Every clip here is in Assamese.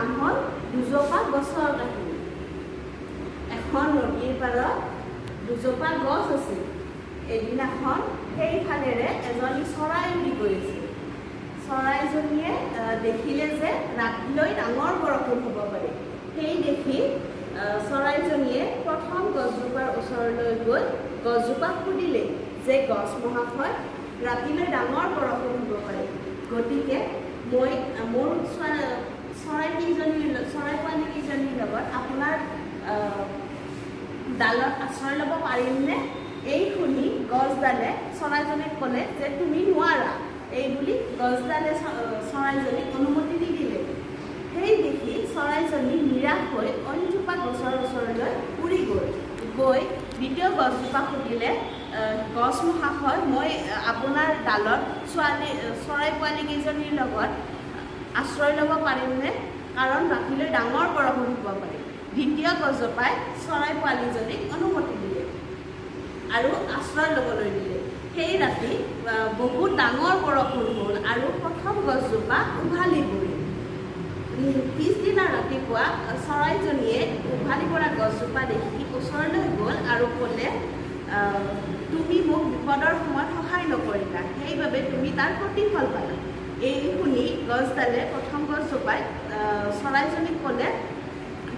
নাম হ'ল দুজোপা গছৰ কাহিনী। এখন নদীৰ পাৰত দুজোপা গছ আছিল। এদিনাখন সেইফালেৰে এজনী চৰাই উৰি গৈ আছিল। চৰাইজনীয়ে দেখিলে যে ৰাতিলৈ ডাঙৰ বৰষুণ হ'ব পাৰে। সেই দেখি চৰাইজনীয়ে প্ৰথম গছজোপাৰ ওচৰলৈ গৈ গছজোপাক সুধিলে যে গছ মহাশয়, ৰাতিলৈ ডাঙৰ বৰষুণ হ'ব পাৰে, গতিকে মই মোৰ চৰাই পোৱালীকেইজনীৰ লগত আপোনাৰ ডালত আশ্ৰয় ল'ব পাৰিমনে? এই শুনি গছডালে চৰাইজনীক ক'লে যে তুমি নোৱাৰা। এই বুলি গছডালে চৰাইজনীক অনুমতি নিদিলে। সেই দেখি চৰাইজনী নিৰাশ হৈ অইনজোপা গছৰ ওচৰলৈ উৰি গৈ দ্বিতীয় গছজোপাক সুধিলে, গছ মহাশয়, মই আপোনাৰ ডালত চৰাই পোৱালীকেইজনীৰ লগত আশ্ৰয় ল'ব পাৰিমনে? কাৰণ ৰাতিলৈ ডাঙৰ বৰষুণ হ'ব পাৰে। দ্বিতীয় গছজোপাই চৰাই পোৱালীজনীক অনুমতি দিলে আৰু আশ্ৰয় ল'বলৈ দিলে। সেই ৰাতি বহুত ডাঙৰ বৰষুণ হ'ল আৰু প্ৰথম গছজোপা উভালি পৰিল। পিছদিনা ৰাতিপুৱা চৰাইজনীয়ে উভালি পৰা গছজোপা দেখি ওচৰলৈ গ'ল আৰু ক'লে, তুমি মোক বিপদৰ সময়ত সহায় নকৰিলা, সেইবাবে তুমি তাৰ প্ৰতিফল পালা। এই শুনি গছডালে প্ৰথম গছজোপাই চৰাইজনীক ক'লে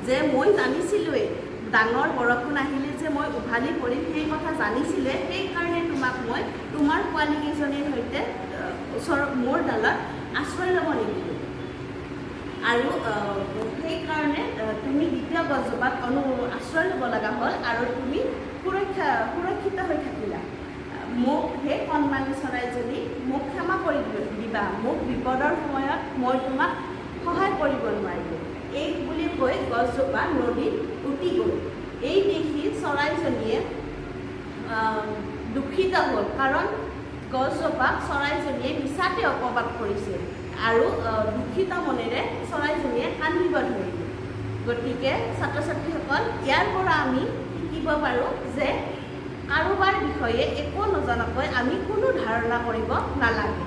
যে মই জানিছিলোঁৱেই ডাঙৰ বৰষুণ আহিলে যে মই উভালি পৰিম, সেই কথা জানিছিলে, সেইকাৰণে তোমাক মই তোমাৰ পোৱালীকেইজনীৰ সৈতে মোৰ ডালত আশ্ৰয় ল'ব নিদিলোঁ। আৰু সেইকাৰণে তুমি দ্বিতীয় গছজোপাত আশ্ৰয় ল'ব লগা হ'ল আৰু তুমি সুৰক্ষিত হৈ থাকিলা। মোক সেই কণমানি চৰাইজনী মোক ক্ষমা কৰি দিবা, মোক বিপদৰ সময়ত মই তোমাক সহায় কৰিব নোৱাৰিলোঁ। এই বুলি কৈ গছজোপা নদীত উটি গ'ল। এই দেখি চৰাইজনীয়ে দুখিত হ'ল, কাৰণ গছজোপাক চৰাইজনীয়ে মিছাতে অপবাদ কৰিছিল আৰু দুখিত মনেৰে চৰাইজনীয়ে কান্দিব ধৰিলে। গতিকে ছাত্ৰ ছাত্ৰীসকল, ইয়াৰ পৰা আমি শিকিব পাৰোঁ যে কাৰোবাৰ বিষয়ে একো নজনাকৈ আমি কোনো ধাৰণা কৰিব নালাগে।